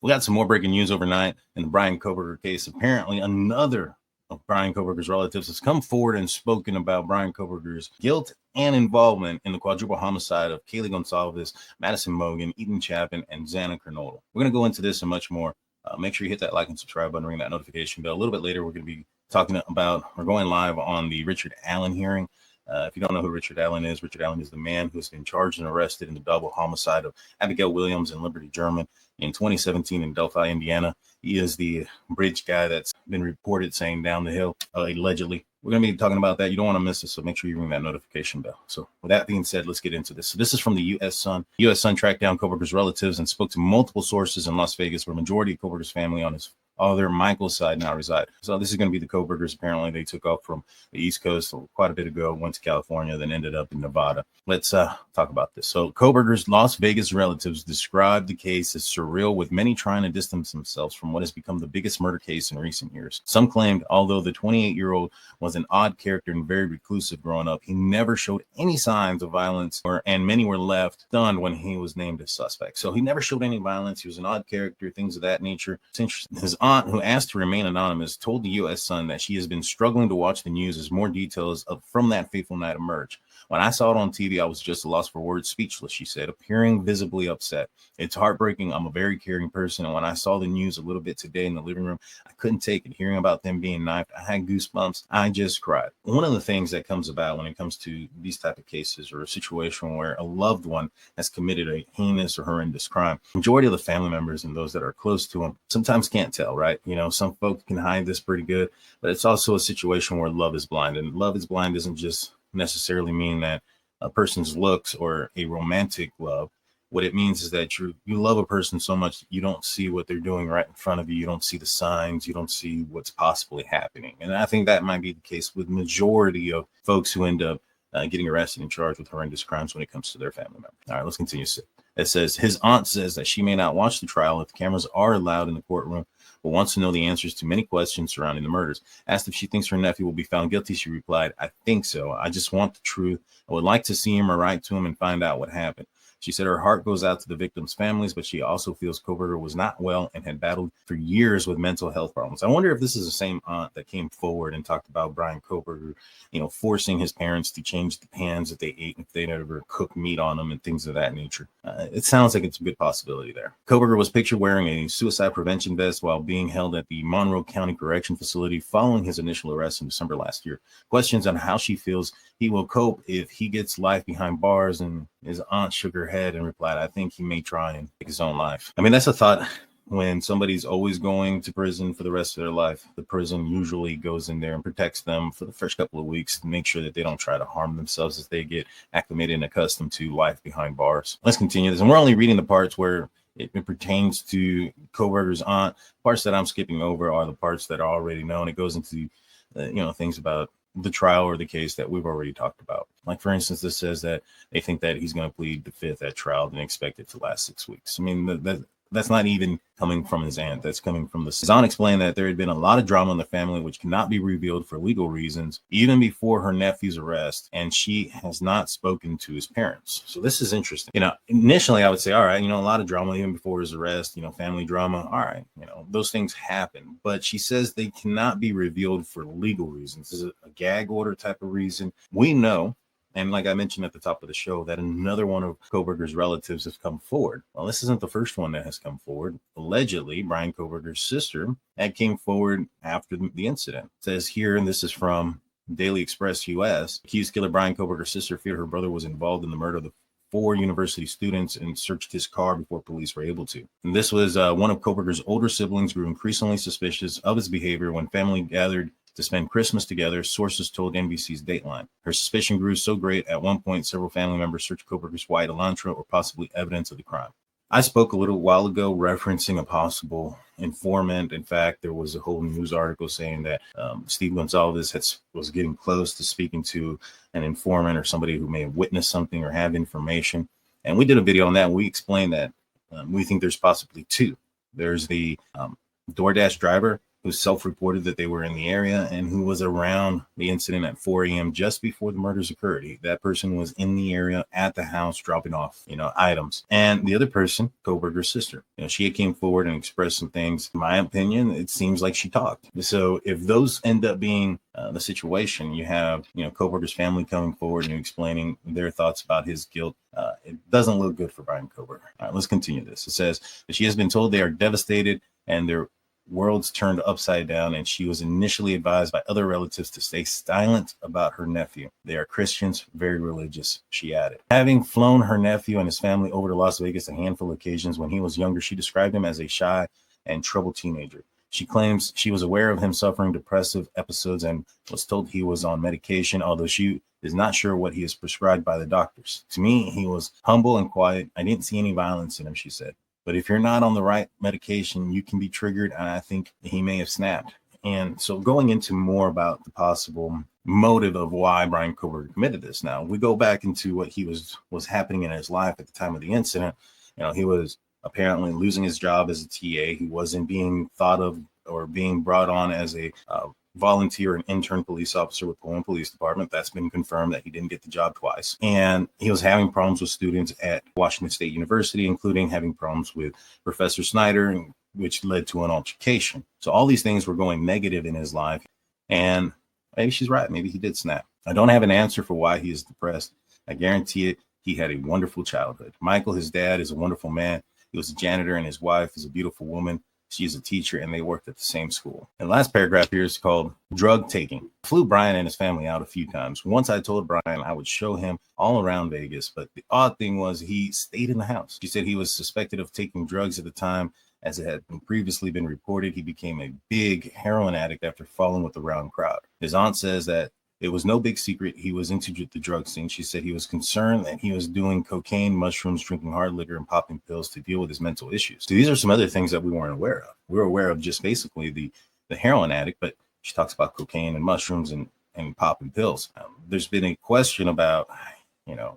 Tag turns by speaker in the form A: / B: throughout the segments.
A: We got some more breaking news overnight in the Bryan Kohberger case. Apparently, another of Bryan Kohberger's relatives has come forward and spoken about Bryan Kohberger's guilt and involvement in the quadruple homicide of Kaylee Goncalves, Madison Mogen, Chapin, and Xana Kernodle. We're going to go into this and much more. Make sure you hit that like and subscribe button, ring that notification bell. A little bit later, we're going to be talking about, we're going live on the Richard Allen hearing. If you don't know who Richard Allen is the man who's been charged and arrested in the double homicide of Abigail Williams and Liberty German in 2017 in Delphi, Indiana. He is the bridge guy that's been reported saying down the hill, allegedly. We're going to be talking about that. You don't want to miss it, so make sure you ring that notification bell. So with that being said, let's get into this. So this is from the U.S. Sun. U.S. Sun tracked down Kohberger's relatives and spoke to multiple sources in Las Vegas, where majority of Kohberger's family on his other Michael's side now reside. So this is going to be the Kohbergers. Apparently, they took off from the East Coast quite a bit ago, went to California, then ended up in Nevada. Let's talk about this. So Kohberger's Las Vegas relatives described the case as surreal, with many trying to distance themselves from what has become the biggest murder case in recent years. Some claimed, although the 28-year-old was an odd character and very reclusive growing up, he never showed any signs of violence, and many were left stunned when he was named as suspect. So he never showed any violence. He was an odd character, things of that nature. It's interesting. His aunt, who asked to remain anonymous, told the U.S. Sun that she has been struggling to watch the news as more details from that fateful night emerge. When I saw it on TV, I was just lost for words, speechless, she said, appearing visibly upset. It's heartbreaking. I'm a very caring person, and when I saw the news a little bit today in the living room, I couldn't take it. Hearing about them being knifed, I had goosebumps. I just cried. One of the things that comes about when it comes to these type of cases, or a situation where a loved one has committed a heinous or horrendous crime, majority of the family members and those that are close to them sometimes can't tell, right? You know, some folks can hide this pretty good, but it's also a situation where love is blind, and love is blind doesn't just necessarily mean that a person's looks or a romantic love. What it means is that you love a person so much you don't see what they're doing right in front of you. You don't see the signs. You don't see what's possibly happening. And I think that might be the case with majority of folks who end up getting arrested and charged with horrendous crimes when it comes to their family member. All right, let's continue. It says his aunt says that she may not watch the trial if the cameras are allowed in the courtroom, but wants to know the answers to many questions surrounding the murders. Asked if she thinks her nephew will be found guilty, she replied, I think so. I just want the truth. I would like to see him or write to him and find out what happened. She said her heart goes out to the victims' families, but she also feels Kohberger was not well and had battled for years with mental health problems. I wonder if this is the same aunt that came forward and talked about Bryan Kohberger, forcing his parents to change the pans that they ate if they never cooked meat on them and things of that nature. It sounds like it's a good possibility there. Kohberger was pictured wearing a suicide prevention vest while being held at the Monroe County Correction Facility following his initial arrest in December last year. Questions on how she feels he will cope if he gets life behind bars, and his aunt shook her head and replied, I think he may try and take his own life. I mean, that's a thought. When somebody's always going to prison for the rest of their life, the prison usually goes in there and protects them for the first couple of weeks to make sure that they don't try to harm themselves as they get acclimated and accustomed to life behind bars. Let's continue this. And we're only reading the parts where it pertains to Kohberger's aunt. Parts that I'm skipping over are the parts that are already known. It goes into, things about the trial or the case that we've already talked about. Like, for instance, this says that they think that he's going to plead the fifth at trial and expect it to last 6 weeks. I mean, that's not even coming from his aunt. That's coming from the aunt. Explained that there had been a lot of drama in the family, which cannot be revealed for legal reasons, even before her nephew's arrest, and she has not spoken to his parents. So this is interesting. Initially I would say, all right, a lot of drama even before his arrest, family drama. All right, those things happen. But she says they cannot be revealed for legal reasons. Is it a gag order type of reason? We know, and like I mentioned at the top of the show, that another one of Kohberger's relatives has come forward. Well, this isn't the first one that has come forward. Allegedly, Bryan Kohberger's sister had came forward after the incident. It says here, and this is from Daily Express US, accused killer Bryan Kohberger's sister feared her brother was involved in the murder of the 4 university students and searched his car before police were able to. And this was one of Kohberger's older siblings grew increasingly suspicious of his behavior when family gathered to spend Christmas together, sources told NBC's Dateline. Her suspicion grew so great, at one point, several family members searched Kohberger's white Elantra or possibly evidence of the crime. I spoke a little while ago referencing a possible informant. In fact, there was a whole news article saying that Steve Goncalves was getting close to speaking to an informant or somebody who may have witnessed something or have information. And we did a video on that. We explained that we think there's possibly 2. There's the DoorDash driver who self-reported that they were in the area and who was around the incident at 4 a.m. just before the murders occurred. That person was in the area at the house dropping off, items. And the other person, Kohberger's sister, she came forward and expressed some things. In my opinion, it seems like she talked. So if those end up being the situation, you have, Kohberger's family coming forward and explaining their thoughts about his guilt. It doesn't look good for Bryan Kohberger. All right, let's continue this. It says that she has been told they are devastated and their worlds turned upside down, and she was initially advised by other relatives to stay silent about her nephew. They are Christians, very religious, she added. Having flown her nephew and his family over to Las Vegas a handful of occasions when he was younger, she described him as a shy and troubled teenager. She claims she was aware of him suffering depressive episodes and was told he was on medication, although she is not sure what he is prescribed by the doctors. To me, he was humble and quiet. I didn't see any violence in him, she said. But if you're not on the right medication, you can be triggered, and I think he may have snapped. And so going into more about the possible motive of why Bryan Kohberger committed this. Now, we go back into what he was happening in his life at the time of the incident. He was apparently losing his job as a TA. He wasn't being thought of or being brought on as a volunteer and intern police officer with Pullman Police Department. That's been confirmed that he didn't get the job twice. And he was having problems with students at Washington State University, including having problems with Professor Snyder, which led to an altercation. So all these things were going negative in his life. And maybe she's right. Maybe he did snap. I don't have an answer for why he is depressed. I guarantee it. He had a wonderful childhood. Michael, his dad, is a wonderful man. He was a janitor, and his wife is a beautiful woman. She's a teacher, and they worked at the same school. And the last paragraph here is called drug taking. I flew Bryan and his family out a few times. Once I told Bryan I would show him all around Vegas, but the odd thing was he stayed in the house. She said he was suspected of taking drugs at the time. As it had previously been reported, he became a big heroin addict after falling with the round crowd. His aunt says that it was no big secret he was into the drug scene. She said he was concerned that he was doing cocaine, mushrooms, drinking hard liquor, and popping pills to deal with his mental issues. So these are some other things that we weren't aware of. We were aware of just basically the heroin addict, but she talks about cocaine and mushrooms and popping pills. There's been a question about,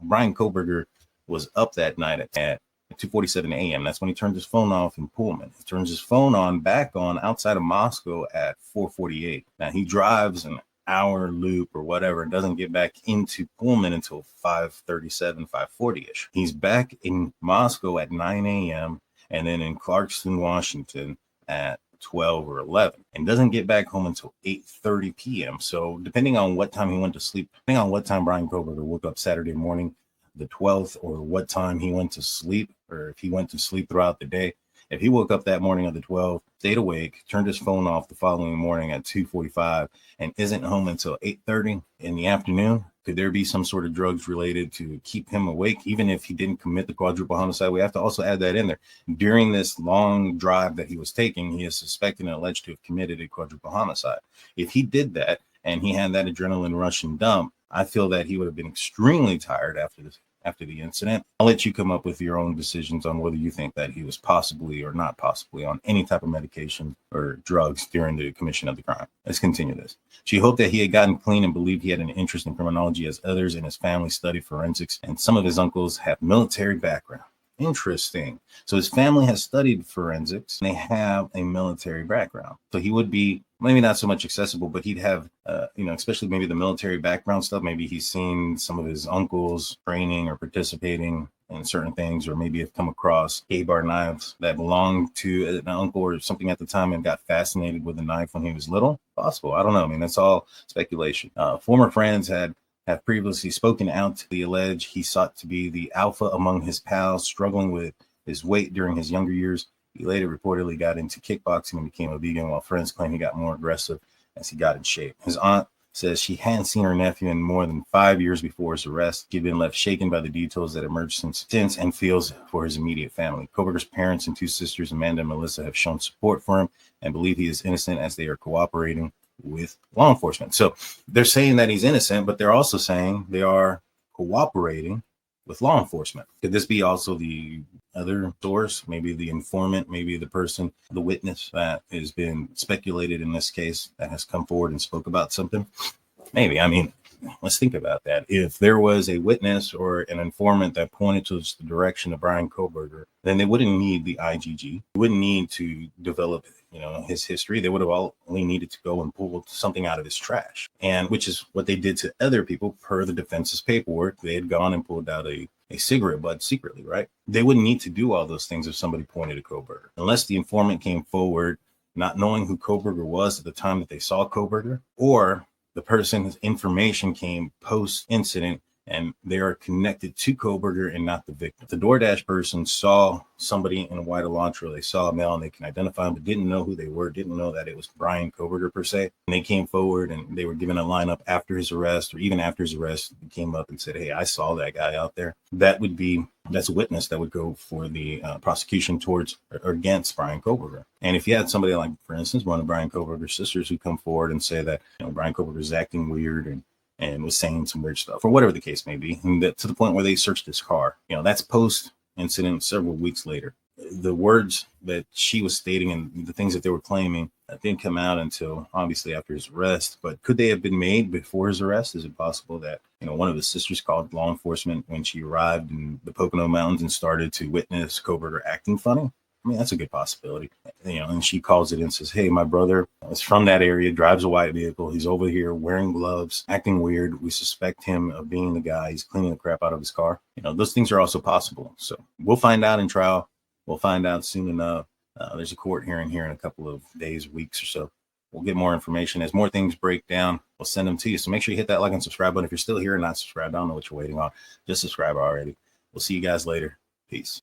A: Bryan Kohberger was up that night at 2:47 a.m. That's when he turned his phone off in Pullman. He turns his phone back on outside of Moscow at 4:48. Now he drives an hour loop or whatever and doesn't get back into Pullman until 5:37, 5:40ish. He's back in Moscow at 9 a.m. and then in Clarkston, Washington at 12 or 11, and doesn't get back home until 8:30 p.m. So depending on what time he went to sleep, depending on what time Bryan Kohberger woke up Saturday morning, the 12th, or what time he went to sleep, or if he went to sleep throughout the day, if he woke up that morning of the 12th, stayed awake, turned his phone off the following morning at 2:45, and isn't home until 8:30 in the afternoon, could there be some sort of drugs related to keep him awake, even if he didn't commit the quadruple homicide? We have to also add that in there. During this long drive that he was taking, he is suspected and alleged to have committed a quadruple homicide. If he did that and he had that adrenaline rush and dump, I feel that he would have been extremely tired after the incident. I'll let you come up with your own decisions on whether you think that he was possibly or not possibly on any type of medication or drugs during the commission of the crime. Let's continue this. She hoped that he had gotten clean and believed he had an interest in criminology, as others in his family studied forensics, and some of his uncles have military background. Interesting. So his family has studied forensics and they have a military background. So he would be maybe not so much accessible, but he'd have, especially maybe the military background stuff. Maybe he's seen some of his uncles training or participating in certain things, or maybe have come across A-bar knives that belonged to an uncle or something at the time and got fascinated with a knife when he was little. Possible. I don't know. I mean, that's all speculation. Former friends have previously spoken out to the alleged he sought to be the alpha among his pals, struggling with his weight during his younger years. He later reportedly got into kickboxing and became a vegan, while friends claim he got more aggressive as he got in shape. His aunt says she hadn't seen her nephew in more than 5 years before his arrest. He'd been left shaken by the details that emerged since and feels for his immediate family. Kohberger's parents and two sisters, Amanda and Melissa, have shown support for him and believe he is innocent, as they are cooperating with law enforcement. So they're saying that he's innocent, but they're also saying they are cooperating with law enforcement. Could this be also the other source, maybe the informant, maybe the person, the witness that has been speculated in this case that has come forward and spoke about something? Maybe. I mean, let's think about that. If there was a witness or an informant that pointed to the direction of Bryan Kohberger, then they wouldn't need the IGG. They wouldn't need to develop, his history. They would have only needed to go and pull something out of his trash, and which is what they did to other people per the defense's paperwork. They had gone and pulled out a cigarette butt secretly, right? They wouldn't need to do all those things if somebody pointed to Kohberger, unless the informant came forward not knowing who Kohberger was at the time that they saw Kohberger, or the person's information came post-incident and they are connected to Kohberger and not the victim. The DoorDash person saw somebody in a white Elantra, they saw a male and they can identify them, but didn't know who they were, didn't know that it was Bryan Kohberger per se. And they came forward and they were given a lineup after his arrest, or even after his arrest, they came up and said, hey, I saw that guy out there. That's a witness that would go for the prosecution towards or against Bryan Kohberger. And if you had somebody like, for instance, one of Bryan Kohberger's sisters who come forward and say that, Bryan Kohberger is acting weird and was saying some weird stuff, or whatever the case may be, and that to the point where they searched his car, that's post-incident several weeks later. The words that she was stating and the things that they were claiming didn't come out until obviously after his arrest. But could they have been made before his arrest? Is it possible that, one of his sisters called law enforcement when she arrived in the Pocono Mountains and started to witness Kohberger acting funny? I mean, that's a good possibility. And she calls it in and says, hey, my brother is from that area, drives a white vehicle. He's over here wearing gloves, acting weird. We suspect him of being the guy. He's cleaning the crap out of his car. Those things are also possible. So we'll find out in trial. We'll find out soon enough. There's a court hearing here in a couple of days, weeks or so. We'll get more information. As more things break down, we'll send them to you. So make sure you hit that like and subscribe button. If you're still here and not subscribed, I don't know what you're waiting on. Just subscribe already. We'll see you guys later. Peace.